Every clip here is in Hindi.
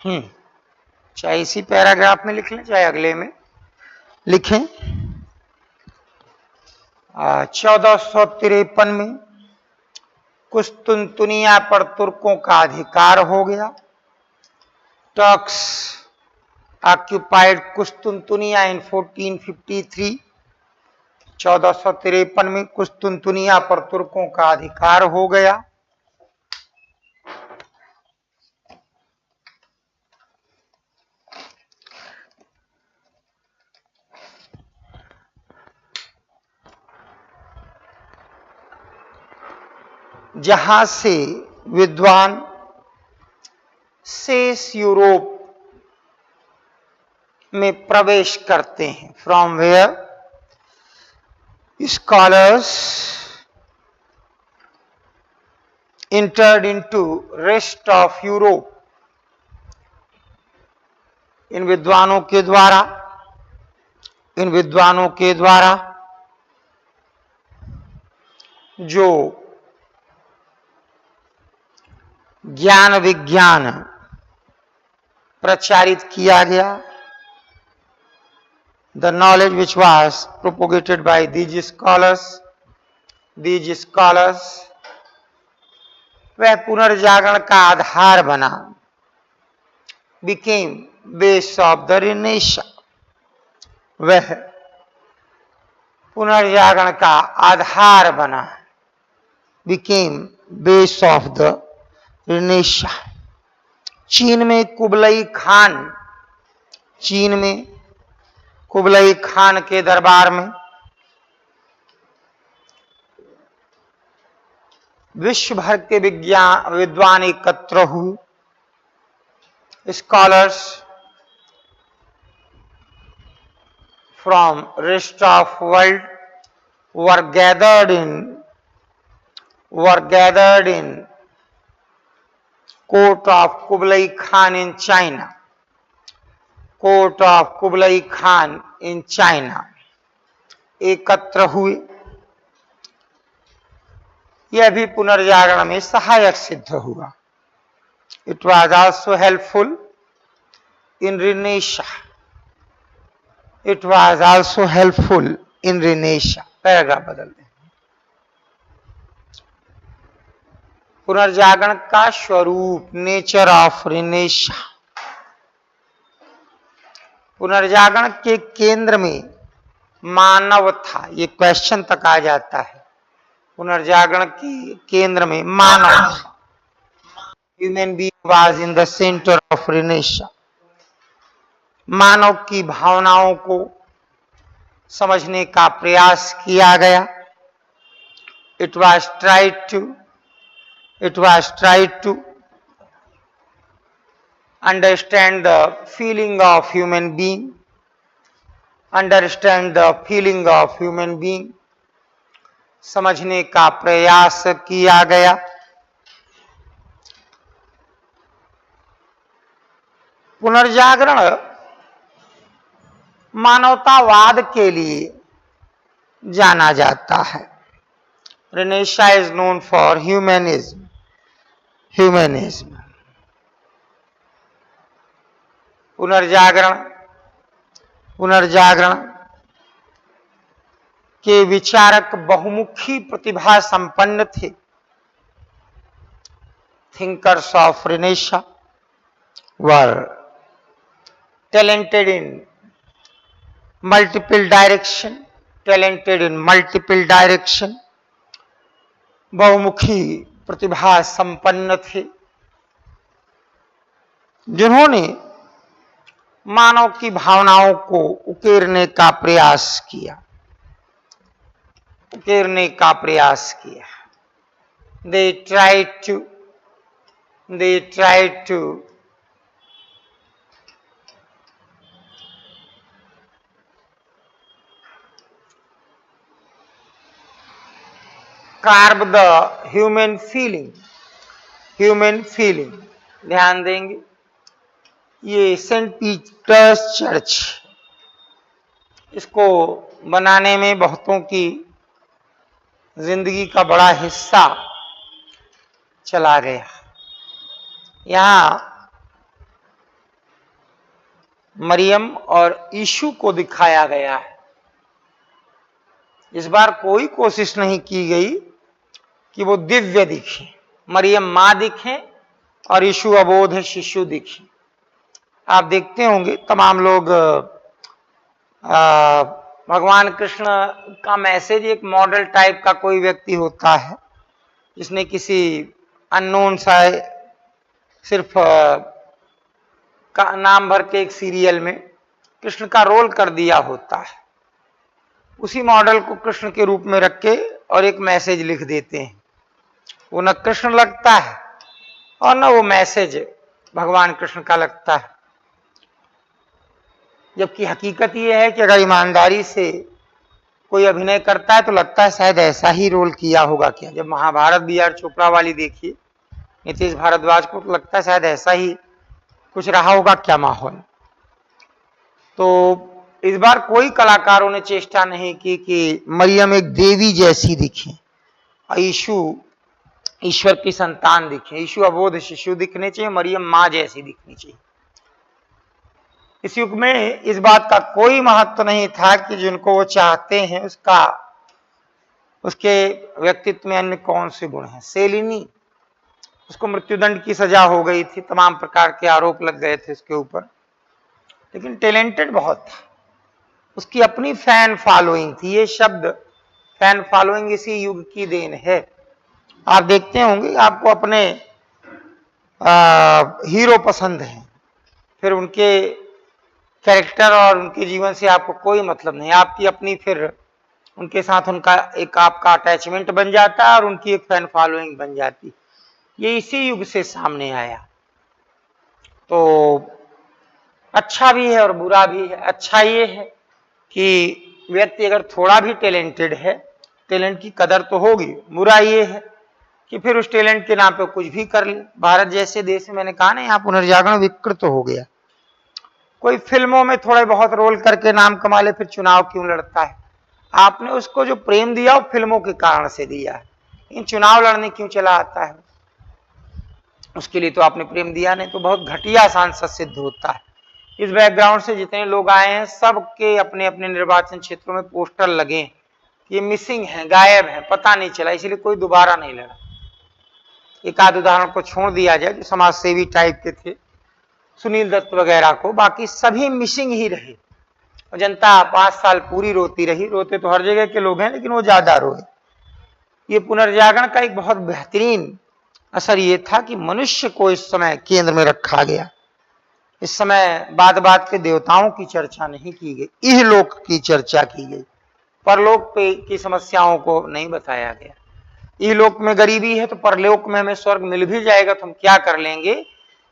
चाहे इसी पैराग्राफ में लिख लें चाहे अगले में लिखें। 1453 में कुस्तुनतुनिया पर तुर्कों का अधिकार हो गया। टर्क्स ऑक्यूपाइड कुस्तुनतुनिया इन 1453। 1453 में कुस्तुनतुनिया पर तुर्कों का अधिकार हो गया। जहां से विद्वान शेष यूरोप में प्रवेश करते हैं, from where scholars entered into rest of Europe। इन विद्वानों के द्वारा जो ज्ञान विज्ञान प्रचारित किया गया, the knowledge which was propagated by these scholars वह पुनर्जागरण का आधार बना, became base of the Renaissance। वह पुनर्जागरण का आधार बना, became base of the Renaissance। चीन में कुबलई खान के दरबार में विश्व भर के विद्वान एकत्र हुए। Scholars from rest of world were gathered in court of Kublai Khan in China। Court of Kublai Khan in China एकत्र हुए। यह भी पुनर्जागरण में सहायक सिद्ध हुआ। It was also helpful in renaissance. Paragraph बदल दें। पुनर्जागरण का स्वरूप, नेचर ऑफ रिनेशा। पुनर्जागरण के केंद्र में मानव था। ये क्वेश्चन तक आ जाता है। पुनर्जागरण के केंद्र में मानव था। Human being was in the centre of renaissance. मानव की भावनाओं को समझने का प्रयास किया गया। It was tried to understand the feeling of human being, समझने का प्रयास किया गया। पुनर्जागरण मानवतावाद के लिए जाना जाता है। Renaissance is known for humanism। पुनर्जागरण के विचारक बहुमुखी प्रतिभा संपन्न थे। Thinkers of renaissance were talented in multiple direction। बहुमुखी प्रतिभा संपन्न थे जिन्होंने मानव की भावनाओं को उकेरने का प्रयास किया। They tried to carve the human feeling। ध्यान देंगे, ये सेंट पीटर्स चर्च, इसको बनाने में बहुतों की जिंदगी का बड़ा हिस्सा चला गया। यहाँ मरियम और यीशु को दिखाया गया है। इस बार कोई कोशिश नहीं की गई कि वो दिव्य दिखे, मरियम मां दिखे और यीशु अबोध शिशु दिखे। आप देखते होंगे तमाम लोग भगवान कृष्ण का मैसेज एक मॉडल टाइप का कोई व्यक्ति होता है जिसने किसी अननोन सा सिर्फ का नाम भर के एक सीरियल में कृष्ण का रोल कर दिया होता है। उसी मॉडल को कृष्ण के रूप में रख के और एक मैसेज लिख देते हैं। वो न कृष्ण लगता है और न वो मैसेज भगवान कृष्ण का लगता है। जबकि हकीकत ये है कि अगर ईमानदारी से कोई अभिनय करता है तो लगता है शायद ऐसा ही रोल किया होगा क्या। जब महाभारत बी.आर. चोपड़ा वाली देखिए नीतीश भारद्वाज को, तो लगता है शायद ऐसा ही कुछ रहा होगा क्या माहौल। तो इस बार कोई कलाकारों ने चेष्टा नहीं की कि मरियम एक देवी जैसी दिखे और यीशु ईश्वर की संतान दिखे। यीशु अबोध शिशु दिखने चाहिए, मरियम मां जैसी दिखनी चाहिए। इस युग में इस बात का कोई महत्व नहीं था कि जिनको वो चाहते हैं उसके व्यक्तित्व में अन्य कौन से गुण हैं। सेलिनी, उसको मृत्युदंड की सजा हो गई थी, तमाम प्रकार के आरोप लग गए थे उसके ऊपर, लेकिन टैलेंटेड बहुत था। उसकी अपनी फैन फॉलोइंग थी। ये शब्द फैन फॉलोइंग इसी युग की देन है। आप देखते होंगे आपको अपने हीरो पसंद हैं, फिर उनके कैरेक्टर और उनके जीवन से आपको कोई मतलब नहीं, आपकी अपनी फिर उनके साथ उनका एक आपका अटैचमेंट बन जाता है और उनकी एक फैन फॉलोइंग बन जाती। ये इसी युग से सामने आया। तो अच्छा भी है और बुरा भी है। अच्छा ये है कि व्यक्ति अगर थोड़ा भी टैलेंटेड है, टैलेंट की कदर तो होगी। बुरा ये है कि फिर उस टैलेंट के नाम पे कुछ भी कर ले। भारत जैसे देश में मैंने कहा ना, यहाँ पुनर्जागरण विकृत हो गया। कोई फिल्मों में थोड़े बहुत रोल करके नाम कमा ले, फिर चुनाव क्यों लड़ता है? आपने उसको जो प्रेम दिया वो फिल्मों के कारण से दिया है, इन चुनाव लड़ने क्यों चला आता है? उसके लिए तो आपने प्रेम दिया नहीं। तो बहुत घटिया सांसद सिद्ध होता है। इस बैकग्राउंड से जितने लोग आए हैं सबके अपने अपने निर्वाचन क्षेत्रों में पोस्टर लगे, ये मिसिंग है, गायब है, पता नहीं चला, इसलिए कोई दोबारा नहीं लड़ा। एक आध उदाहरण को छोड़ दिया जाए जो समाज सेवी टाइप के थे, सुनील दत्त वगैरह को, बाकी सभी मिसिंग ही रहे। और जनता 5 साल पूरी रोती रही। रोते तो हर जगह के लोग हैं, लेकिन वो ज्यादा रोए। ये पुनर्जागरण का एक बहुत बेहतरीन असर ये था कि मनुष्य को इस समय केंद्र में रखा गया। इस समय बात बात पे देवताओं की चर्चा नहीं की गई, इहलोक की चर्चा की गई। परलोक पे की समस्याओं को नहीं बताया गया। इहलोक में गरीबी है तो परलोक में हमें स्वर्ग मिल भी जाएगा तो हम क्या कर लेंगे,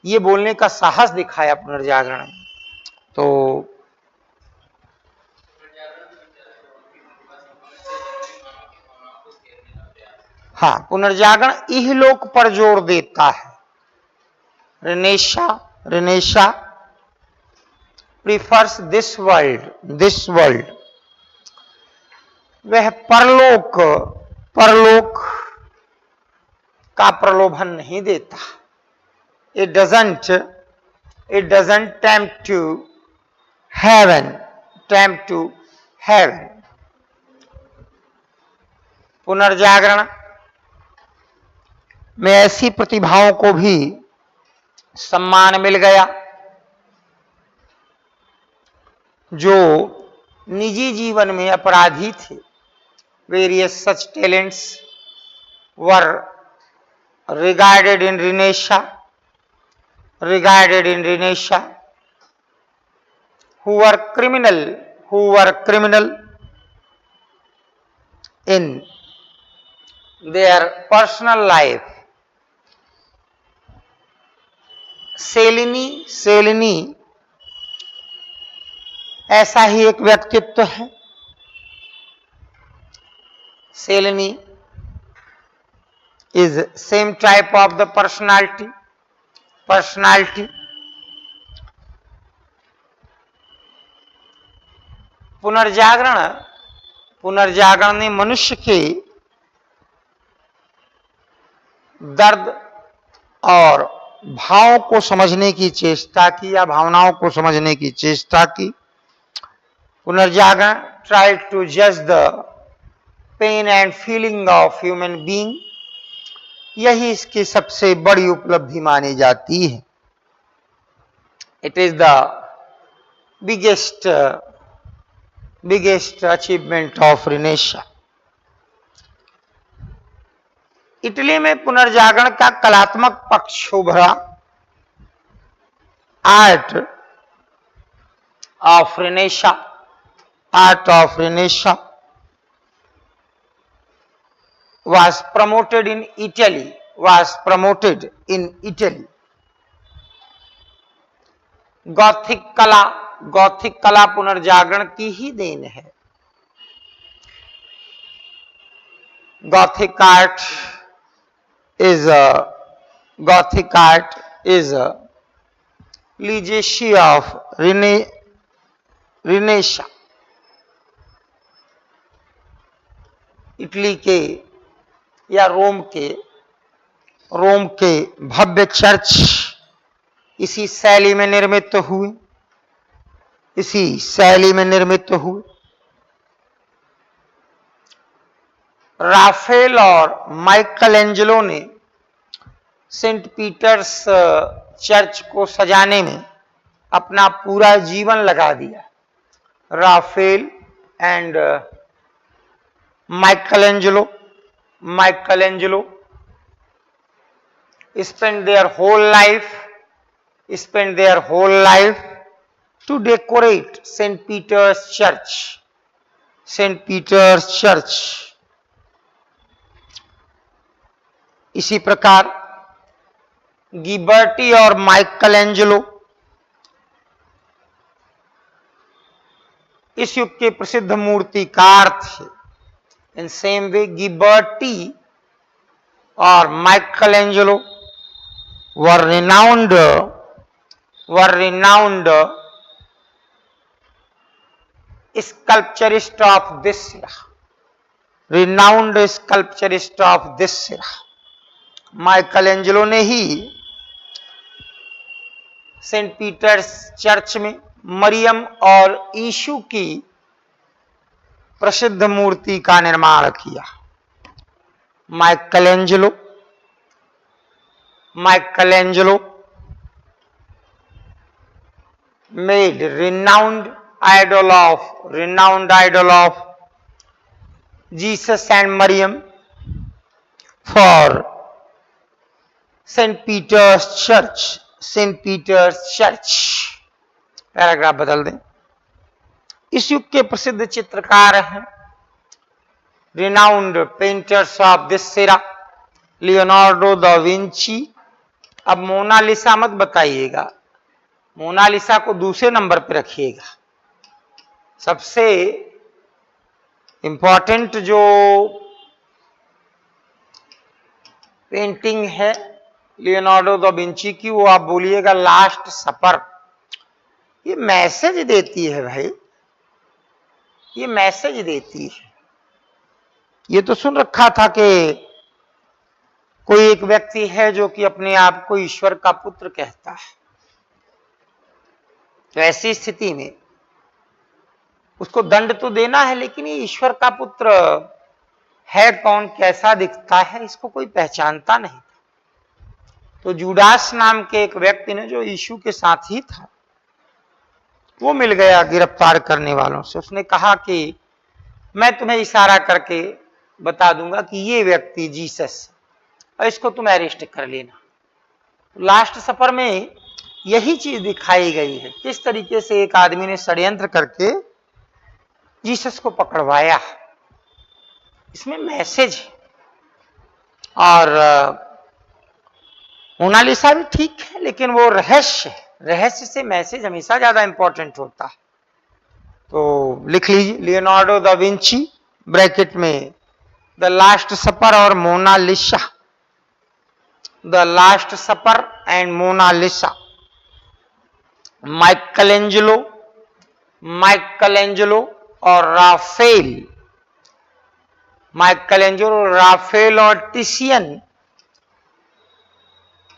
ये बोलने का साहस दिखाया पुनर्जागरण। तो हाँ, पुनर्जागरण इहलोक पर जोर देता है। रिनेशा प्रीफर्स दिस वर्ल्ड। वह परलोक का प्रलोभन नहीं देता। It doesn't tempt to heaven. पुनर्जागरण में ऐसी प्रतिभाओं को भी सम्मान मिल गया जो निजी जीवन में अपराधी थे। Various such talents were regarded in Renesha, who were criminal in their personal life. सेलिनी ऐसा ही एक व्यक्तित्व है। सेलिनी is same type of the personality. पुनर्जागरण ने मनुष्य के दर्द और भाव को समझने की चेष्टा की या भावनाओं को समझने की चेष्टा की। पुनर्जागरण ट्राई टू जज the pain and feeling of human being, यही इसकी सबसे बड़ी उपलब्धि मानी जाती है। It is the biggest achievement of renaissance. Italy में पुनर्जागरण का कलात्मक पक्ष उभरा। Art of renaissance was promoted in Italy. Gothic कला पुनर्जागरण की ही देन है। Gothic art is a legacy of Renaissance। Italy के या रोम के भव्य चर्च इसी शैली में निर्मित हुए। राफेल और माइकल एंजेलो ने सेंट पीटर्स चर्च को सजाने में अपना पूरा जीवन लगा दिया। Raphael and Michelangelo spent their whole life to decorate St. Peter's Church। इसी प्रकार गिबर्टी और माइकल एंजेलो इस युग के प्रसिद्ध मूर्तिकार थे। इन सेम वे गिबर्टी और Michael Angelo were renowned sculpturist of this era। Michael Angelo ने ही सेंट पीटर्स चर्च में मरियम और यीशु की प्रसिद्ध मूर्ति का निर्माण किया। Michael Angelo made renowned idol of Jesus and Maryam for St. Peter's Church। Paragraph बदल दें। इस युग के प्रसिद्ध चित्रकार हैं renowned painters of this era Leonardo da Vinci. अब मोनालिसा मत बताइएगा, मोनालिसा को दूसरे नंबर पे रखिएगा। सबसे इंपॉर्टेंट जो पेंटिंग है लियोनार्डो दा विंची की, वो आप बोलिएगा लास्ट सपर। ये मैसेज देती है भाई, ये मैसेज देती है। ये तो सुन रखा था कि कोई एक व्यक्ति है जो कि अपने आप को ईश्वर का पुत्र कहता है। तो ऐसी स्थिति में उसको दंड तो देना है, लेकिन ये ईश्वर का पुत्र है कौन, कैसा दिखता है, इसको कोई पहचानता नहीं। तो जूडास नाम के एक व्यक्ति ने, जो यीशु के साथ ही था, वो मिल गया गिरफ्तार करने वालों से। उसने कहा कि मैं तुम्हें इशारा करके बता दूंगा कि ये व्यक्ति जीसस, और इसको तुम अरेस्ट कर लेना। लास्ट सफर में यही चीज दिखाई गई है, किस तरीके से एक आदमी ने षड्यंत्र करके जीसस को पकड़वाया। इसमें मैसेज है। और मोनालिसा भी ठीक है, लेकिन वो रहस्य है। रहस्य से मैसेज हमेशा ज्यादा इंपॉर्टेंट होता है। तो लिख लीजिए, लियोनार्डो दा विंची ब्रैकेट में द लास्ट सपर और Mona Lisa, the last supper and Mona Lisa. Michelangelo और राफेल और टिशियन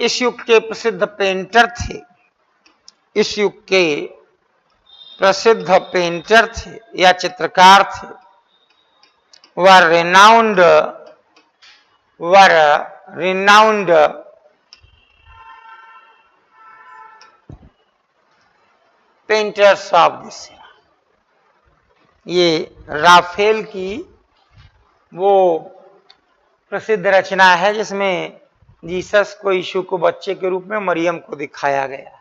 इस युग के प्रसिद्ध पेंटर थे, इस युग के प्रसिद्ध पेंटर थे या चित्रकार थे, were renowned painters of this. ये राफेल की वो प्रसिद्ध रचना है जिसमें जीसस को, यीशु को बच्चे के रूप में मरियम को दिखाया गया।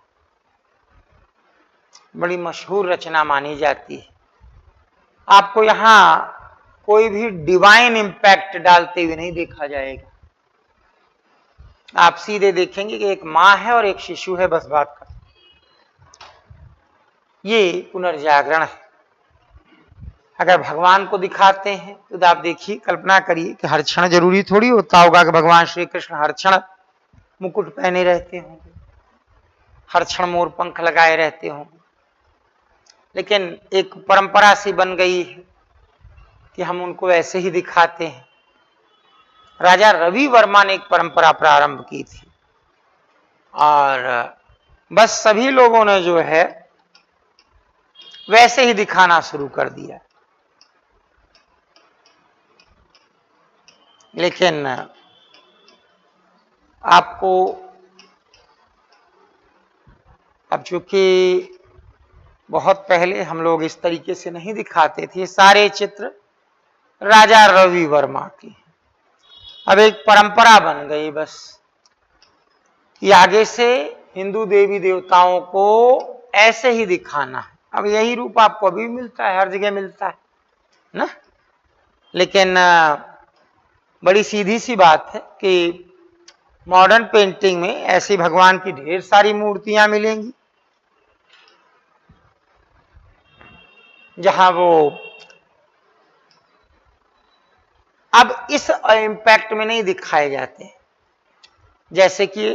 बड़ी मशहूर रचना मानी जाती है। आपको यहां कोई भी डिवाइन इंपैक्ट डालते हुए नहीं देखा जाएगा। आप सीधे देखेंगे कि एक मां है और एक शिशु है, बस बात कर। ये पुनर्जागरण है। अगर भगवान को दिखाते हैं तो आप देखिए, कल्पना करिए कि हर क्षण जरूरी थोड़ी होता होगा कि भगवान श्री कृष्ण हर क्षण मुकुट पहने रहते होंगे, हर क्षण मोर पंख लगाए रहते होंगे, लेकिन एक परंपरा सी बन गई है कि हम उनको ऐसे ही दिखाते हैं। राजा रवि वर्मा ने एक परंपरा प्रारंभ की थी और बस सभी लोगों ने जो है वैसे ही दिखाना शुरू कर दिया। लेकिन आपको अब चूंकि बहुत पहले हम लोग इस तरीके से नहीं दिखाते थे, सारे चित्र राजा रवि वर्मा की। अब एक परंपरा बन गई बस कि आगे से हिंदू देवी देवताओं को ऐसे ही दिखाना है। अब यही रूप आपको अभी मिलता है, हर जगह मिलता है ना। लेकिन बड़ी सीधी सी बात है कि मॉडर्न पेंटिंग में ऐसी भगवान की ढेर सारी मूर्तियां मिलेंगी जहां वो अब इस इंपैक्ट में नहीं दिखाए जाते जैसे कि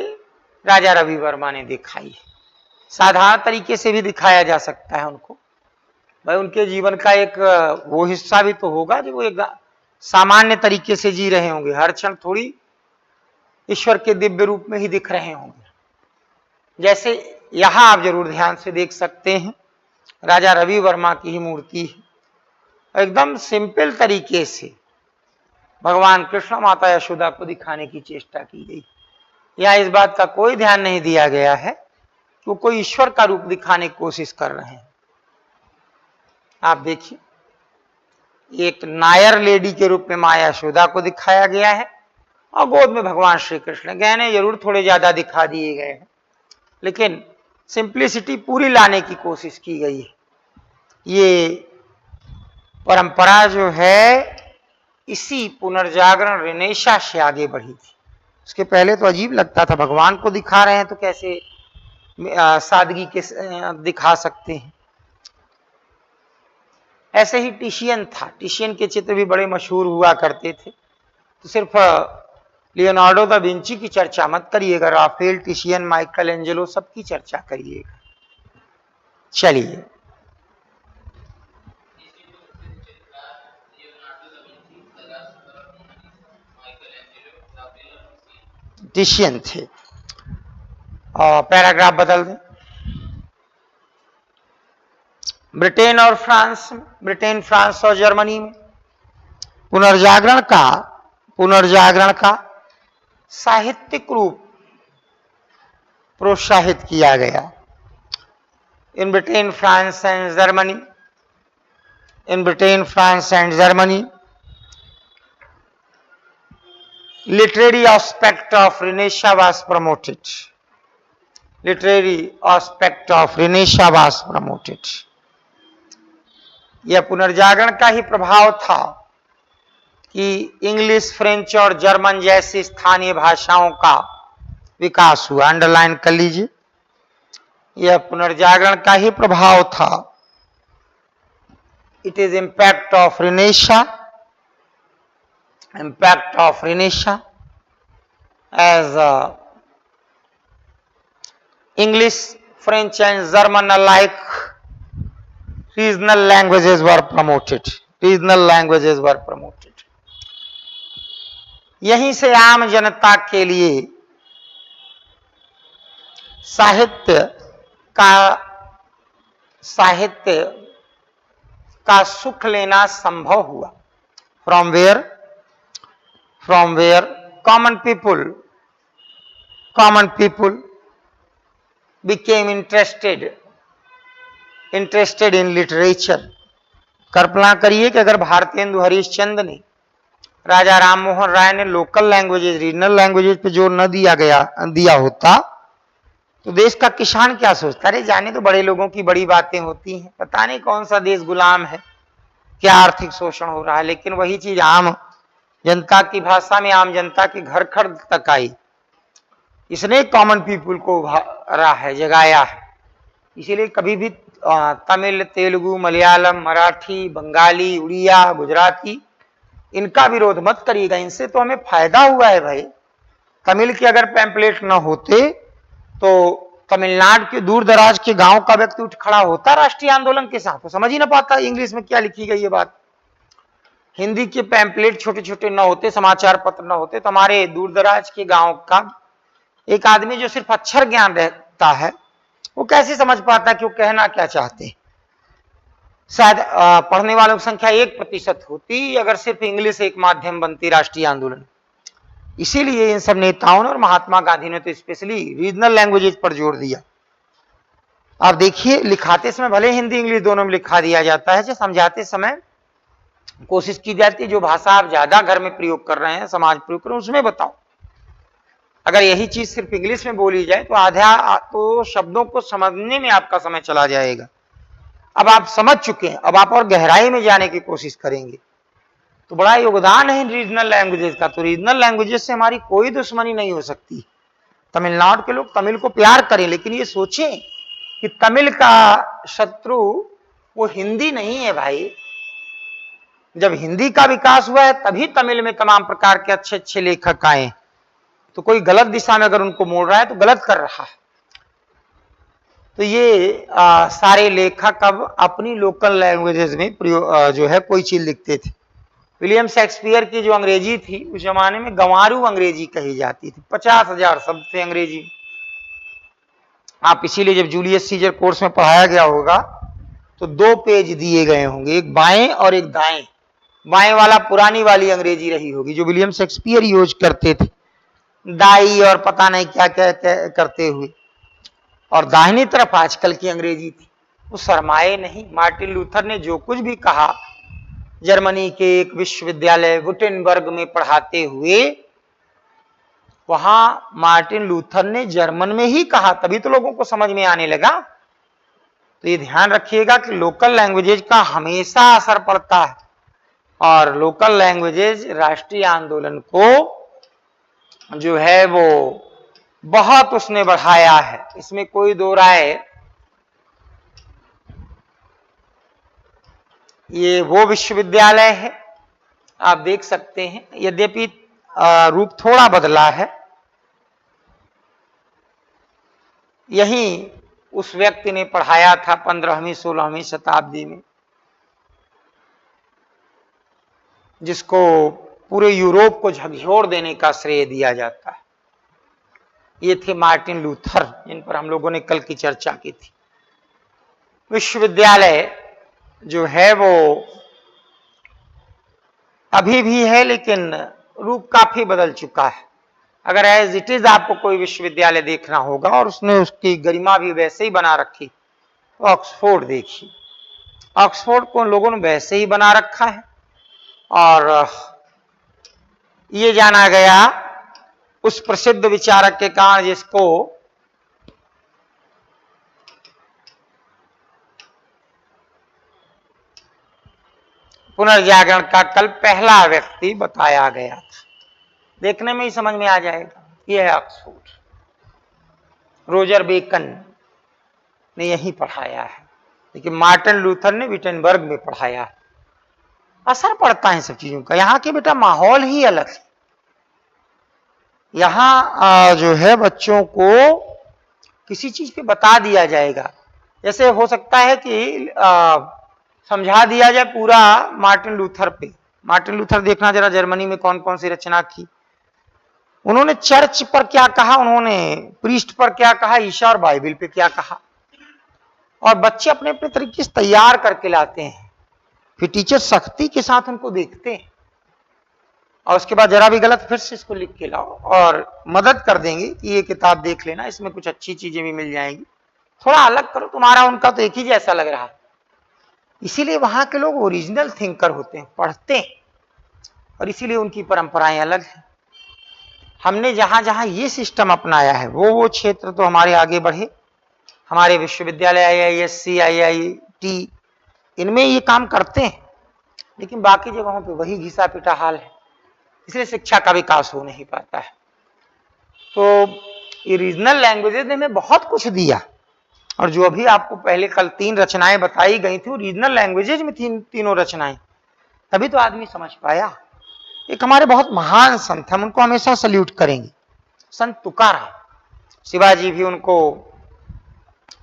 राजा रवि वर्मा ने दिखाई है। साधारण तरीके से भी दिखाया जा सकता है उनको, भाई उनके जीवन का एक वो हिस्सा भी तो होगा जो वो एक सामान्य तरीके से जी रहे होंगे, हर क्षण थोड़ी ईश्वर के दिव्य रूप में ही दिख रहे होंगे। जैसे यहां आप जरूर ध्यान से देख सकते हैं, राजा रवि वर्मा की ही मूर्ति है। एकदम सिंपल तरीके से भगवान कृष्ण माता यशोदा को दिखाने की चेष्टा की गई। यहां इस बात का कोई ध्यान नहीं दिया गया है कि वो कोई ईश्वर का रूप दिखाने की कोशिश कर रहे हैं। आप देखिए, एक नायर लेडी के रूप में माया यशोदा को दिखाया गया है और गोद में भगवान श्री कृष्ण। गहने जरूर थोड़े ज्यादा दिखा दिए गए हैं, लेकिन सिंप्लिसिटी पूरी लाने की कोशिश की गई है। ये परंपरा जो है इसी पुनर्जागरण रेनेशा से आगे बढ़ी थी। उसके पहले तो अजीब लगता था, भगवान को दिखा रहे हैं तो कैसे सादगी के दिखा सकते हैं। ऐसे ही टिशियन था, टिशियन के चित्र भी बड़े मशहूर हुआ करते थे। तो सिर्फ लियोनार्डो दा विंची की चर्चा मत करिएगा, राफेल, टिशियन, माइकल एंजेलो सबकी चर्चा करिएगा। चलिए, टिशियन थे। और पैराग्राफ बदल दें। ब्रिटेन और फ्रांस, ब्रिटेन, फ्रांस और जर्मनी में पुनर्जागरण का साहित्यिक रूप प्रोत्साहित किया गया। In Britain, France and Germany, in Britain, France and Germany, literary aspect of Renaissance was promoted. Literary aspect of Renaissance was promoted. यह पुनर्जागरण का ही प्रभाव था कि इंग्लिश, फ्रेंच और जर्मन जैसी स्थानीय भाषाओं का विकास हुआ। अंडरलाइन कर लीजिए, यह पुनर्जागरण का ही प्रभाव था। It is impact of Renaissance, impact of Renaissance as English, French and German alike regional languages were promoted. Regional languages were promoted. यहीं से आम जनता के लिए साहित्य का सुख लेना संभव हुआ। From where common people became interested in literature। कल्पना करिए कि अगर भारतेंदु हरिश्चंद्र ने, राजा राम मोहन राय ने लोकल लैंग्वेजेस, रीजनल लैंग्वेजेस पे जोर न दिया होता तो देश का किसान क्या सोचता, अरे जाने तो बड़े लोगों की बड़ी बातें होती हैं, पता नहीं कौन सा देश गुलाम है, क्या आर्थिक शोषण हो रहा है। लेकिन वही चीज आम जनता की भाषा में, आम जनता के घर घर तक आई, इसने कॉमन पीपुल को उभारा है, जगाया है। इसीलिए कभी भी तमिल, तेलुगु, मलयालम, मराठी, बंगाली, उड़िया, गुजराती, इनका विरोध मत करिएगा, इनसे तो हमें फायदा हुआ है भाई। तमिल के अगर पैम्पलेट न होते तो तमिलनाडु के दूर दराज के गांव का व्यक्ति उठ खड़ा होता राष्ट्रीय आंदोलन के साथ, तो समझ ही ना पाता इंग्लिश में क्या लिखी गई ये बात। हिंदी के पैम्पलेट छोटे छोटे न होते, समाचार पत्र न होते, तो हमारे दूर दराज के गांव का एक आदमी जो सिर्फ अक्षर ज्ञान रहता है वो कैसे समझ पाता कि वो कहना क्या चाहते हैं। शायद पढ़ने वालों की संख्या 1% होती अगर सिर्फ इंग्लिश एक माध्यम बनती राष्ट्रीय आंदोलन। इसीलिए इन सब नेताओं ने और महात्मा गांधी ने तो स्पेशली रीजनल लैंग्वेजेस पर जोर दिया। आप देखिए, लिखाते समय भले हिंदी इंग्लिश दोनों में लिखा दिया जाता है, समझाते समय कोशिश की जाती है जो भाषा आप ज्यादा घर में प्रयोग कर रहे हैं, समाज प्रयोग कर रहे हैं, उसमें बताओ। अगर यही चीज सिर्फ इंग्लिश में बोली जाए तो आधा तो शब्दों को समझने में आपका समय चला जाएगा। अब आप समझ चुके हैं, अब आप और गहराई में जाने की कोशिश करेंगे, तो बड़ा योगदान है रीजनल लैंग्वेजेस का। तो रीजनल लैंग्वेजेस से हमारी कोई दुश्मनी नहीं हो सकती। तमिलनाडु के लोग तमिल को प्यार करें, लेकिन ये सोचें कि तमिल का शत्रु वो हिंदी नहीं है भाई। जब हिंदी का विकास हुआ है तभी तमिल में तमाम प्रकार के अच्छे अच्छे लेखक आए। तो कोई गलत दिशा में अगर उनको मोड़ रहा है तो गलत कर रहा है। तो ये सारे लेखक अब अपनी लोकल लैंग्वेजेस में जो है कोई चीज लिखते थे। विलियम शेक्सपियर की जो अंग्रेजी थी उस जमाने में गंवारू अंग्रेजी कही जाती थी, 50,000 शब्द थे अंग्रेजी। आप इसीलिए जब जूलियस सीजर कोर्स में पढ़ाया गया होगा तो 2 पेज दिए गए होंगे, एक बाएं और एक दाएं। बाएं वाला पुरानी वाली अंग्रेजी रही होगी जो विलियम शेक्सपियर यूज करते थे, दाई और पता नहीं क्या क्या करते हुए, और दाहिनी तरफ आजकल की अंग्रेजी थी। वो शर्माए नहीं। मार्टिन लूथर ने जो कुछ भी कहा जर्मनी के एक विश्वविद्यालय गुटेनबर्ग में पढ़ाते हुए, वहां मार्टिन लूथर ने जर्मन में ही कहा, तभी तो लोगों को समझ में आने लगा। तो ये ध्यान रखिएगा कि लोकल लैंग्वेजेज का हमेशा असर पड़ता है, और लोकल लैंग्वेजेज राष्ट्रीय आंदोलन को जो है वो बहुत उसने बढ़ाया है, इसमें कोई दो राय। ये वो विश्वविद्यालय है, आप देख सकते हैं, यद्यपि रूप थोड़ा बदला है। यहीं उस व्यक्ति ने पढ़ाया था 15वीं 16वीं शताब्दी में, जिसको पूरे यूरोप को झकझोर देने का श्रेय दिया जाता है। ये थे मार्टिन लूथर, जिन पर हम लोगों ने कल की चर्चा की थी। विश्वविद्यालय जो है वो अभी भी है, लेकिन रूप काफी बदल चुका है। अगर एज इट इज आपको कोई विश्वविद्यालय देखना होगा और उसने उसकी गरिमा भी वैसे ही बना रखी, तो ऑक्सफोर्ड देखिए। ऑक्सफोर्ड को लोगों ने वैसे ही बना रखा है, और ये जाना गया उस प्रसिद्ध विचारक के कारण जिसको पुनर्जागरण का कल पहला व्यक्ति बताया गया था। देखने में ही समझ में आ जाएगा, यह है ऑक्सफोर्ड। रोजर बेकन ने यहीं पढ़ाया है, लेकिन मार्टिन लूथर ने विटेनबर्ग में पढ़ाया है। असर पड़ता है सब चीजों का। यहाँ के बेटा माहौल ही अलग है। यहाँ जो है बच्चों को किसी चीज पे बता दिया जाएगा, जैसे हो सकता है कि समझा दिया जाए पूरा मार्टिन लूथर पे। मार्टिन लूथर देखना जरा जर्मनी में कौन कौन सी रचना की, उन्होंने चर्च पर क्या कहा, उन्होंने प्रीस्ट पर क्या कहा, ईशा और बाइबल पे क्या कहा। और बच्चे अपने अपने तरीके से तैयार करके लाते हैं, फिर टीचर सख्ती के साथ उनको देखते हैं और उसके बाद जरा भी गलत फिर से इसको लिख के लाओ और मदद कर देंगे कि ये किताब देख लेना, इसमें कुछ अच्छी चीजें भी मिल जाएंगी, थोड़ा अलग करो, तुम्हारा उनका तो एक ही जैसा लग रहा है। इसीलिए वहां के लोग ओरिजिनल थिंकर होते हैं, पढ़ते हैं, और इसीलिए उनकी परंपराएं अलग हैं। हमने जहां जहां ये सिस्टम अपनाया है वो क्षेत्र तो हमारे आगे बढ़े। हमारे विश्वविद्यालय IISc IIT इनमें ये काम करते हैं, लेकिन बाकी जगहों पे वही घिसा पिटा हाल है, इसलिए शिक्षा का विकास हो नहीं पाता है। तो ये रीजनल लैंग्वेजेस ने हमें बहुत कुछ दिया, और जो अभी आपको पहले कल 3 रचनाएं बताई गई थी वो रीजनल लैंग्वेजेज में थी, तीनों रचनाएं, तभी तो आदमी समझ पाया। एक हमारे बहुत महान संत, हम उनको हमेशा सल्यूट करेंगे, संत तुकाराम। शिवाजी भी उनको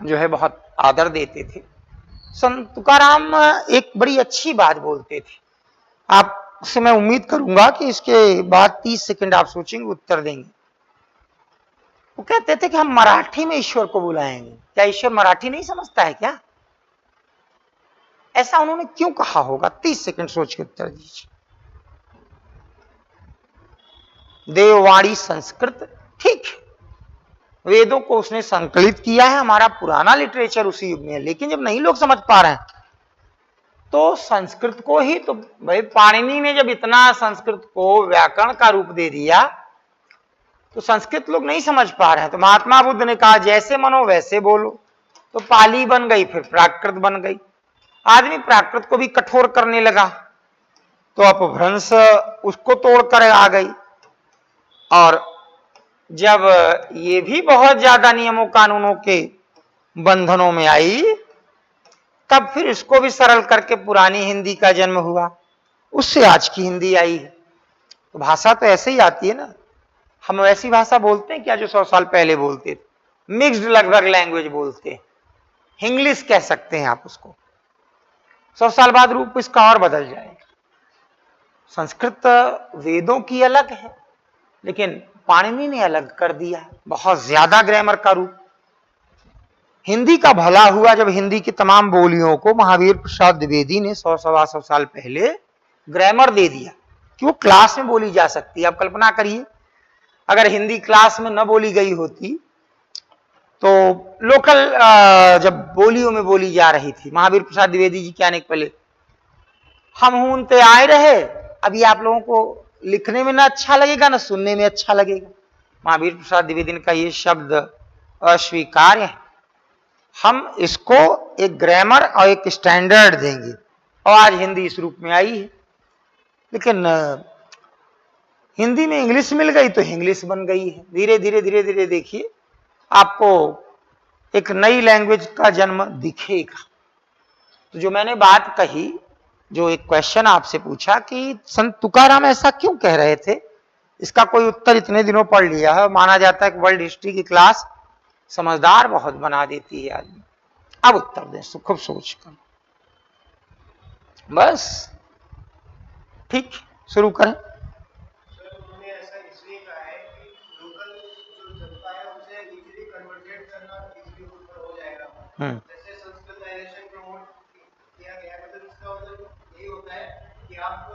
जो है बहुत आदर देते थे। संत तुकाराम एक बड़ी अच्छी बात बोलते थे, आपसे मैं उम्मीद करूंगा कि इसके बाद 30 सेकंड आप सोचेंगे, उत्तर देंगे। वो कहते थे कि हम मराठी में ईश्वर को बुलाएंगे। क्या ईश्वर मराठी नहीं समझता है क्या? ऐसा उन्होंने क्यों कहा होगा? 30 सेकंड सोच के उत्तर दीजिए। देववाणी संस्कृत, ठीक, वेदों को उसने संकलित किया है, हमारा पुराना लिटरेचर उसी युग में है, लेकिन जब नहीं लोग समझ पा रहे हैं तो संस्कृत को ही तो, भाई पाणिनि ने जब इतना संस्कृत को व्याकरण का रूप दे दिया तो संस्कृत लोग नहीं समझ पा रहे हैं, तो महात्मा बुद्ध ने कहा जैसे मनो वैसे बोलो, तो पाली बन गई, फिर प्राकृत बन गई। आदमी प्राकृत को भी कठोर करने लगा तो अपभ्रंश उसको तोड़कर आ गई, और जब ये भी बहुत ज्यादा नियमों कानूनों के बंधनों में आई तब फिर इसको भी सरल करके पुरानी हिंदी का जन्म हुआ, उससे आज की हिंदी आई है। तो भाषा तो ऐसे ही आती है ना, हम वैसी भाषा बोलते हैं क्या जो 100 साल पहले बोलते थे? मिक्स्ड लगभग लैंग्वेज बोलते हैं, इंग्लिश कह सकते हैं आप उसको। 100 साल बाद रूप इसका और बदल जाएगा। संस्कृत वेदों की अलग है, लेकिन पाणिनि ने अलग कर दिया, बहुत ज्यादा ग्रामर का रूप। हिंदी का भला हुआ जब हिंदी की तमाम बोलियों को महावीर प्रसाद द्विवेदी ने 100-125 साल पहले ग्रामर दे दिया कि वो क्लास में बोली जा सकती है। आप कल्पना करिए, अगर हिंदी क्लास में न बोली गई होती तो लोकल जब बोलियों में बोली जा रही थी, महावीर प्रसाद द्विवेदी जी के आने के पहले, हम हूनते आए रहे, अभी आप लोगों को लिखने में ना अच्छा लगेगा ना सुनने में अच्छा लगेगा। महावीर प्रसाद द्विवेदी का ये शब्द अस्वीकार्य है, हम इसको एक ग्रामर और एक स्टैंडर्ड देंगे, और आज हिंदी इस रूप में आई है। लेकिन हिंदी में इंग्लिश मिल गई तो इंग्लिश बन गई है। धीरे धीरे धीरे धीरे देखिए आपको एक नई लैंग्वेज का जन्म दिखेगा। तो जो मैंने बात कही, जो एक क्वेश्चन आपसे पूछा कि संत तुकाराम ऐसा क्यों कह रहे थे, इसका कोई उत्तर इतने दिनों पढ़ लिया है। माना जाता है कि वर्ल्ड हिस्ट्री की क्लास समझदार बहुत बना देती है आदमी। अब उत्तर दें, खूब सोच कर, बस ठीक, शुरू करें। जैसे संस्कृताइजेशन प्रमोट किया गया है, मतलब इसका मतलब यही होता है कि आप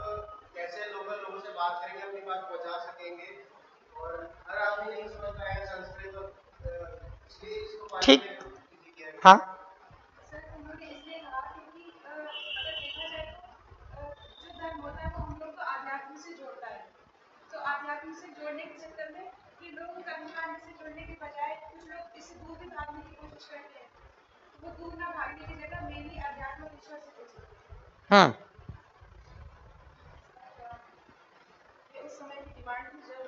कैसे लोकल लोगों से बात करेंगे, अपनी बात पहुंचा सकेंगे, और हर आदमी नहीं समझ पाएगा संस्कृत, इसलिए इसको ठीक, हाँ, तो आध्यात्म से जोड़ने के चक्कर में कि लोग कर्मकांड से जोड़ने के बजाय कुछ लोग इससे दूर भी भागने की कोशिश करते हैं, वो दूर ना भागने की जगह मेनली आध्यात्म और ईश्वर से जुड़ते हैं। उस समय की डिमांड थी जब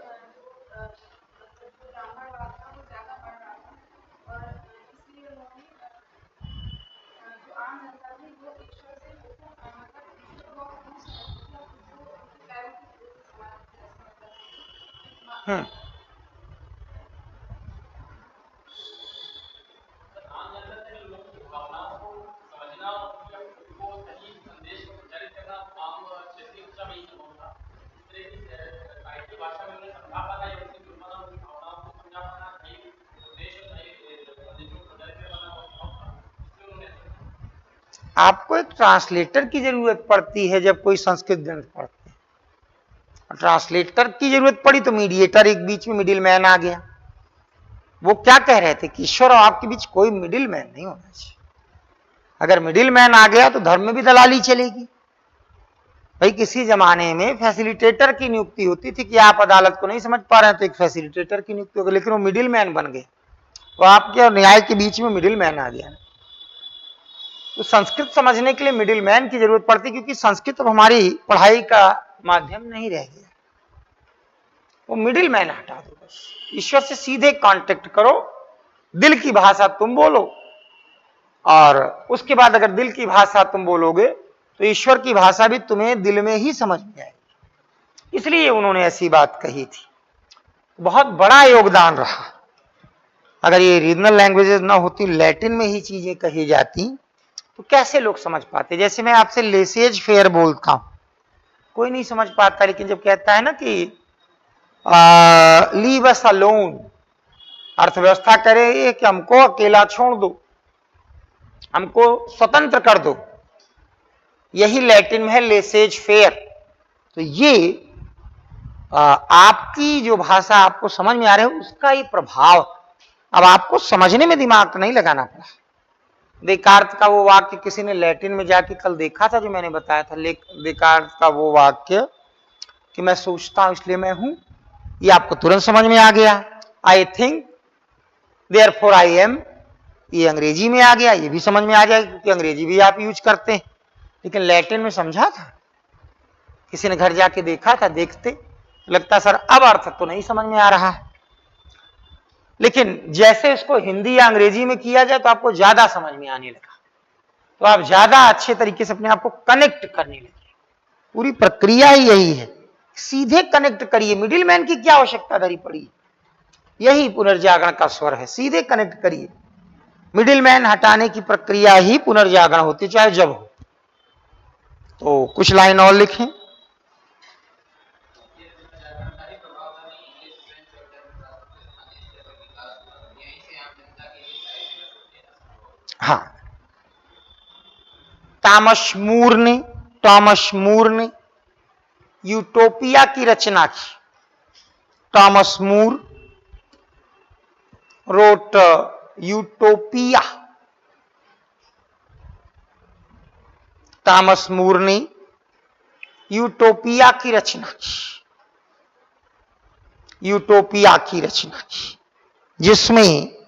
जो ब्राह्मणवाद था वो ज्यादा बढ़ रहा था, और इसलिए उन्होंने जो आम जनता थी वो ईश्वर से मतलब ईश्वर को नहीं समझती थी, और उसको उनके पैरों की आपको एक ट्रांसलेटर की जरूरत पड़ती है जब कोई संस्कृत ग्रंथ पढ़ते हैं। ट्रांसलेटर की जरूरत पड़ी तो मीडिएटर, एक बीच में मिडिल मैन आ गया। वो क्या कह रहे थे कि ईश्वर और आपके बीच कोई मिडिल मैन नहीं होना चाहिए। अगर मिडिल मैन आ गया तो धर्म में भी दलाली चलेगी। भाई किसी जमाने में फैसिलिटेटर की नियुक्ति होती थी कि आप अदालत को नहीं समझ पा रहे हैं तो एक फैसिलिटेटर की नियुक्ति होगी, लेकिन वो मिडिल मैन बन गए, तो आपके और न्याय के बीच में मिडिल मैन आ गया। तो संस्कृत समझने के लिए मिडिल मैन की जरूरत पड़ती, क्योंकि संस्कृत अब हमारी पढ़ाई का माध्यम नहीं रह गया। वो मिडिल मैन हटा दो, बस ईश्वर से सीधे कांटेक्ट करो, दिल की भाषा तुम बोलो, और उसके बाद अगर दिल की भाषा तुम बोलोगे तो ईश्वर की भाषा भी तुम्हें दिल में ही समझ में आएगी। इसलिए उन्होंने ऐसी बात कही थी। बहुत बड़ा योगदान रहा। अगर ये रीजनल लैंग्वेजेस ना होती, लैटिन में ही चीजें कही जाती, तो कैसे लोग समझ पाते। जैसे मैं आपसे लेसेज फेयर बोलता हूं, कोई नहीं समझ पाता, लेकिन जब कहता है ना कि लीव अस अलोन, अर्थव्यवस्था कह रही है कि हमको अकेला छोड़ दो, हमको स्वतंत्र कर दो, यही लैटिन में है लेसेज फेयर। तो ये आपकी जो भाषा आपको समझ में आ रही है उसका ही प्रभाव। अब आपको समझने में दिमाग नहीं लगाना पड़ा। देकार्त का वो वाक्य किसी ने लैटिन में जाके कल देखा था, जो मैंने बताया था, देकार्त का वो वाक्य कि मैं सोचता हूं इसलिए मैं हूं, ये आपको तुरंत समझ में आ गया। I think therefore I am, ये अंग्रेजी में आ गया, ये भी समझ में आ जाएगा क्योंकि अंग्रेजी भी आप यूज करते हैं। लेकिन लैटिन में समझा था, किसी ने घर जाके देखा था, देखते लगता सर अब अर्थ तो नहीं समझ में आ रहा है, लेकिन जैसे इसको हिंदी या अंग्रेजी में किया जाए तो आपको ज्यादा समझ में आने लगा, तो आप ज्यादा अच्छे तरीके से अपने आप को कनेक्ट करने लगे। पूरी प्रक्रिया ही यही है, सीधे कनेक्ट करिए। मिडिल मैन की क्या आवश्यकता धरी पड़ी, यही पुनर्जागरण का स्वर है, सीधे कनेक्ट करिए। मिडिल मैन हटाने की प्रक्रिया ही पुनर्जागरण होती, चाहे जब हो। तो कुछ लाइन और लिखें। हाँ, टॉमस मूर ने यूटोपिया की रचना की। Thomas More road utopia. Thomas More ने यूटोपिया की रचना की, यूटोपिया की रचना की, जिसमें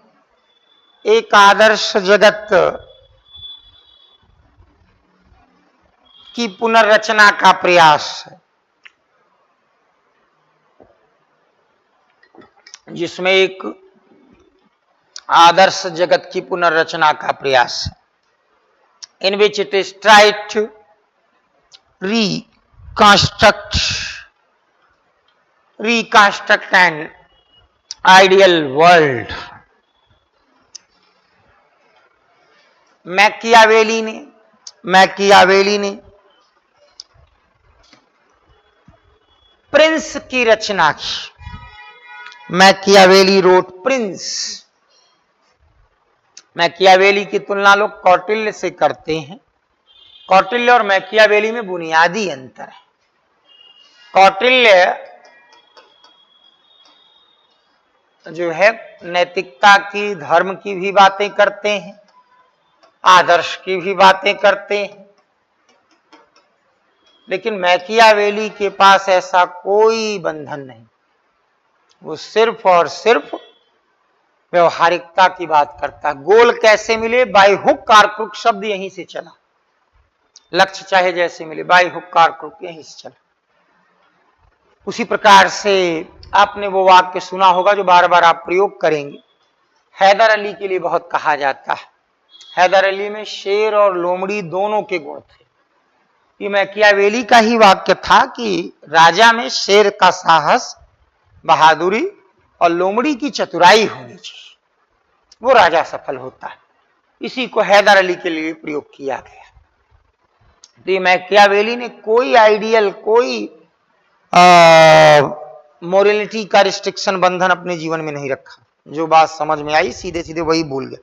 एक आदर्श जगत की पुनर्रचना का प्रयास है, जिसमें एक आदर्श जगत की पुनर्रचना का प्रयास है, in which it is tried to reconstruct an ideal world. Machiavelli ने प्रिंस की रचना की। Machiavelli road Prince. मैकियावेली की तुलना लोग कौटिल्य से करते हैं। कौटिल्य और मैकियावेली में बुनियादी अंतर है। कौटिल्य जो है नैतिकता की, धर्म की भी बातें करते हैं, आदर्श की भी बातें करते हैं, लेकिन मैकियावेली के पास ऐसा कोई बंधन नहीं। वो सिर्फ और सिर्फ व्यवहारिकता की बात करता है। गोल कैसे मिले, बाय हुक कार क्रुक शब्द यहीं से चला। लक्ष्य चाहे जैसे मिले, बाय हुक कार क्रुक यहीं से चला। उसी प्रकार से आपने वो वाक्य सुना होगा जो बार बार आप प्रयोग करेंगे। हैदर अली के लिए बहुत कहा जाता है। हैदर अली में शेर और लोमड़ी दोनों के गुण थे। ये मैकियावेली का ही वाक्य था कि राजा में शेर का साहस, बहादुरी और लोमड़ी की चतुराई होनी चाहिए, वो राजा सफल होता है। इसी को हैदर अली के लिए प्रयोग किया गया। तो ये मैकियावेली ने कोई आइडियल, कोई मोरलिटी का रिस्ट्रिक्शन, बंधन अपने जीवन में नहीं रखा। जो बात समझ में आई सीधे सीधे वही भूल गए।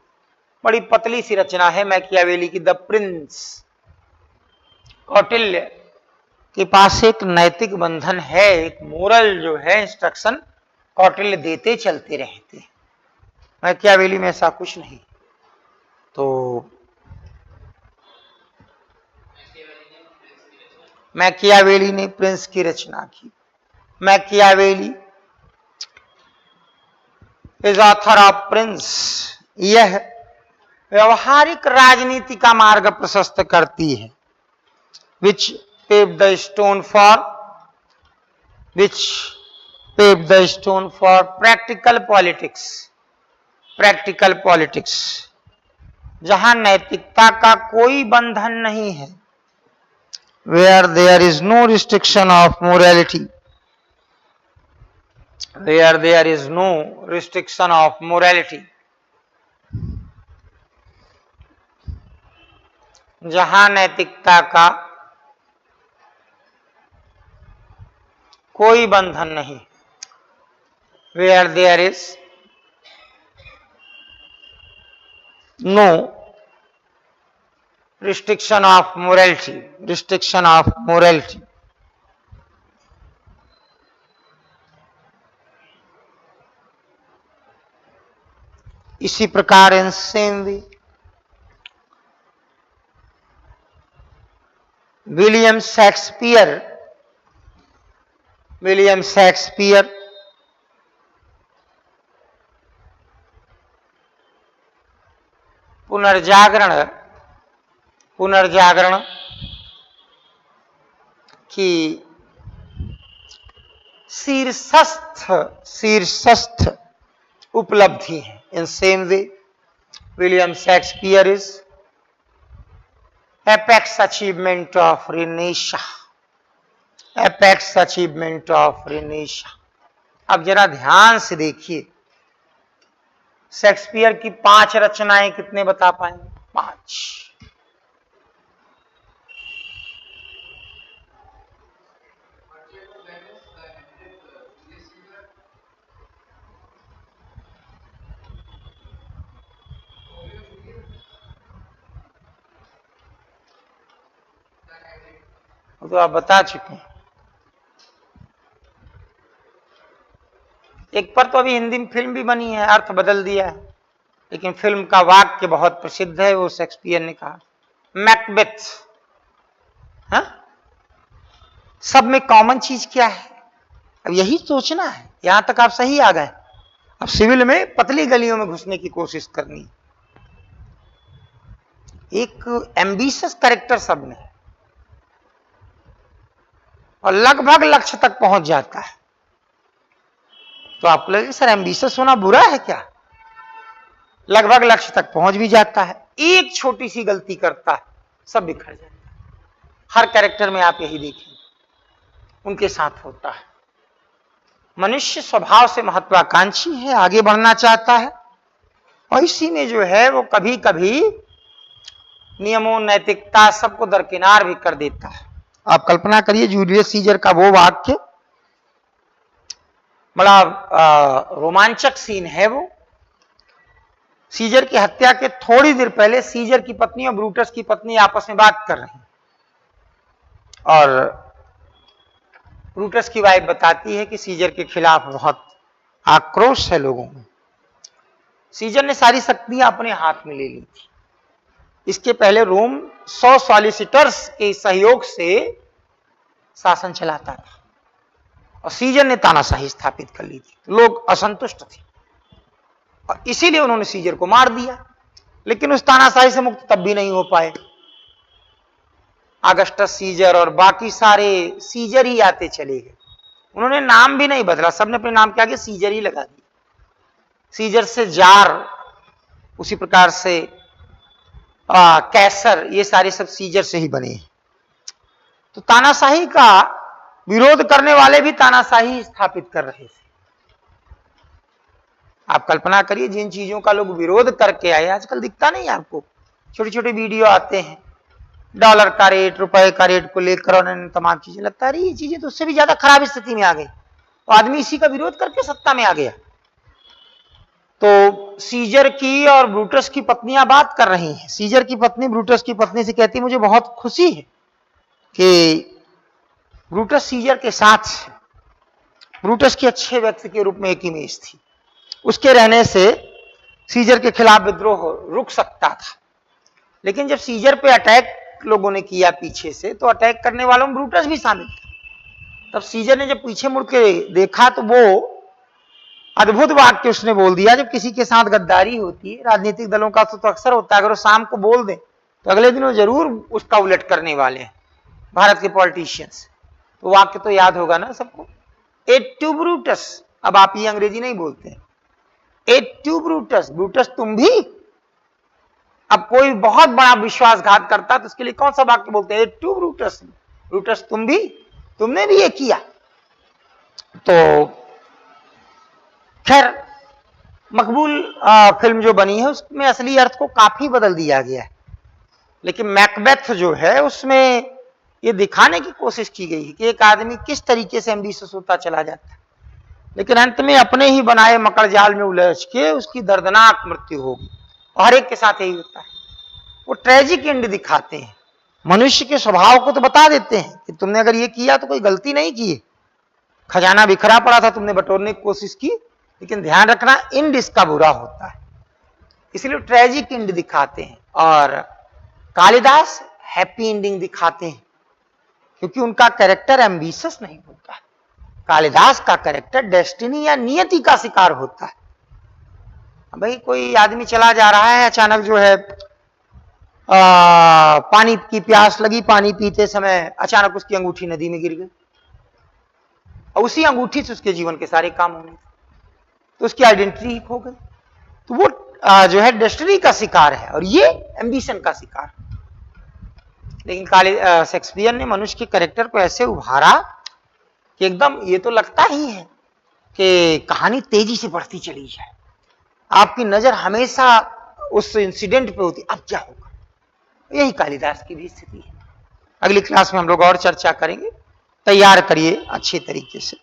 बड़ी पतली सी रचना है मैकियावेली की, द प्रिंस। कौटिल्य के पास एक नैतिक बंधन है, एक मोरल जो है इंस्ट्रक्शन कौटिल्य देते चलते रहते हैं। मैकियावेली में ऐसा कुछ नहीं। तो मैकियावेली ने प्रिंस की रचना की। Machiavelli is author of Prince. यह व्यवहारिक राजनीति का मार्ग प्रशस्त करती है, which paved the stone for practical politics। practical politics जहां नैतिकता का कोई बंधन नहीं है, where there is no restriction of morality, where there is no restriction of morality, जहां नैतिकता का कोई बंधन नहीं, where there is no restriction of morality, restriction of morality। इसी प्रकार in same way William Shakespeare पुनर्जागरण की शीर्षस्थ उपलब्धि है। In same way William Shakespeare is apex achievement of Renaissance, apex achievement of Renaissance। अब जरा ध्यान से देखिए, शेक्सपियर की 5 रचनाएं कितने बता पाएंगे? 5। तो आप बता चुके हैं। एक पर तो अभी हिंदी में फिल्म भी बनी है, अर्थ बदल दिया है, लेकिन फिल्म का वाक्य बहुत प्रसिद्ध है। वो शेक्सपियर ने कहा, मैकबेथ। हाँ? सब में कॉमन चीज क्या है? अब यही सोचना है। यहां तक आप सही आ गए। अब सिविल में पतली गलियों में घुसने की कोशिश करनी। एक एम्बिशियस कैरेक्टर सब में है और लगभग लक्ष्य तक पहुंच जाता है। तो आपको लगे सर एम्बिशियस होना बुरा है क्या? लगभग लक्ष्य तक पहुंच भी जाता है, एक छोटी सी गलती करता है, सब बिखर जाता है। हर कैरेक्टर में आप यही देखेंगे, उनके साथ होता है। मनुष्य स्वभाव से महत्वाकांक्षी है, आगे बढ़ना चाहता है, और इसी में जो है वो कभी कभी नियमों, नैतिकता सबको दरकिनार भी कर देता है। आप कल्पना करिए जूलियस सीजर का वो वाक्य, बड़ा रोमांचक सीन है वो। सीजर की हत्या के थोड़ी देर पहले सीजर की पत्नी और ब्रूटस की पत्नी आपस में बात कर रही हैं, और ब्रूटस की वाइफ बताती है कि सीजर के खिलाफ बहुत आक्रोश है लोगों में। सीजर ने सारी शक्तियां अपने हाथ में ले ली थी। इसके पहले रोम 100 सॉलिसिटर्स के सहयोग से शासन चलाता था, और सीजर ने तानाशाही स्थापित कर ली थी। लोग असंतुष्ट थे और इसीलिए उन्होंने सीजर को मार दिया। लेकिन उस तानाशाही से मुक्त तब भी नहीं हो पाए। अगस्टस सीजर और बाकी सारे सीजर ही आते चले गए। उन्होंने नाम भी नहीं बदला, सबने अपने नाम के आगे सीजर ही लगा दिया। सीजर से जार, उसी प्रकार से कैसर, ये सारे सब सीजर से ही बने हैं। तो तानाशाही का विरोध करने वाले भी तानाशाही स्थापित कर रहे थे। आप कल्पना करिए जिन चीजों का लोग विरोध करके आए, आजकल दिखता नहीं आपको, छोटे छोटे वीडियो आते हैं डॉलर का रेट, रुपए का रेट को लेकर उन्होंने तमाम चीजें, लगता है ये चीजें तो उससे भी ज्यादा खराब स्थिति में आ गई, तो आदमी इसी का विरोध करके सत्ता में आ गया। तो सीजर की और ब्रूटस की पत्नियां बात कर रही हैं। सीजर की पत्नी ब्रूटस की पत्नी से कहती, मुझे बहुत खुशी है कि ब्रूटस सीजर के साथ है। ब्रूटस के अच्छे व्यक्ति के रूप में एक इमेज थी, उसके रहने से सीजर के खिलाफ विद्रोह रुक सकता था। लेकिन जब सीजर पे अटैक लोगों ने किया पीछे से, तो अटैक करने वालों में ब्रूटस भी शामिल था। तब सीजर ने जब पीछे मुड़ के देखा तो वो अद्भुत वाक्य उसने बोल दिया। जब किसी के साथ गद्दारी होती है, राजनीतिक दलों का तो अक्सर होता है, अगर वो शाम को बोल दें तो अगले दिन वो जरूर उसका उलट करने वाले हैं, भारत के पॉलिटिशियंस। तो वाक्य तो याद होगा ना सबको, एट टू ब्रूटस। अब आप ये अंग्रेजी नहीं बोलते हैं, एट टू ब्रूटस, ब्रूटस तुम भी। अब कोई बहुत बड़ा विश्वासघात करता तो उसके लिए कौन सा वाक्य बोलते हैं, एट टू ब्रूटस, ब्रूटस तुम भी, तुमने भी ये किया। तो खैर मकबूल फिल्म जो बनी है उसमें असली अर्थ को काफी बदल दिया गया है, लेकिन मैकबेथ जो है उसमें ये दिखाने की कोशिश की गई है कि एक आदमी किस तरीके से एम्बिशियस होता चला जाता है, लेकिन अंत में अपने ही बनाए मकर जाल में उलझ के उसकी दर्दनाक मृत्यु होगी। और हर एक के साथ यही होता है। वो ट्रेजिक एंड दिखाते हैं, मनुष्य के स्वभाव को तो बता देते हैं कि तुमने अगर ये किया तो कोई गलती नहीं की है, खजाना बिखरा पड़ा था, तुमने बटोरने की कोशिश की, लेकिन ध्यान रखना एंड इसका बुरा होता है। इसलिए ट्रेजिक एंड दिखाते हैं। और कालिदास हैप्पी एंडिंग दिखाते हैं, क्योंकि उनका कैरेक्टर एम्बिशियस नहीं होता है। कालिदास का कैरेक्टर डेस्टिनी या नियति का शिकार होता है। भाई कोई आदमी चला जा रहा है, अचानक जो है पानी की प्यास लगी, पानी पीते समय अचानक उसकी अंगूठी नदी में गिर गई और उसी अंगूठी से उसके जीवन के सारे काम होने, तो उसकी आइडेंटिटी खो गई। तो वो जो है डेस्टिनी का शिकार है और ये एम्बिशन का शिकार। लेकिन शेक्सपियर ने मनुष्य के कैरेक्टर को ऐसे उभारा कि एकदम ये तो लगता ही है कि कहानी तेजी से बढ़ती चली जाए, आपकी नजर हमेशा उस इंसिडेंट पे होती, अब क्या होगा। यही कालिदास की भी स्थिति है। अगली क्लास में हम लोग और चर्चा करेंगे। तैयार करिए अच्छे तरीके से।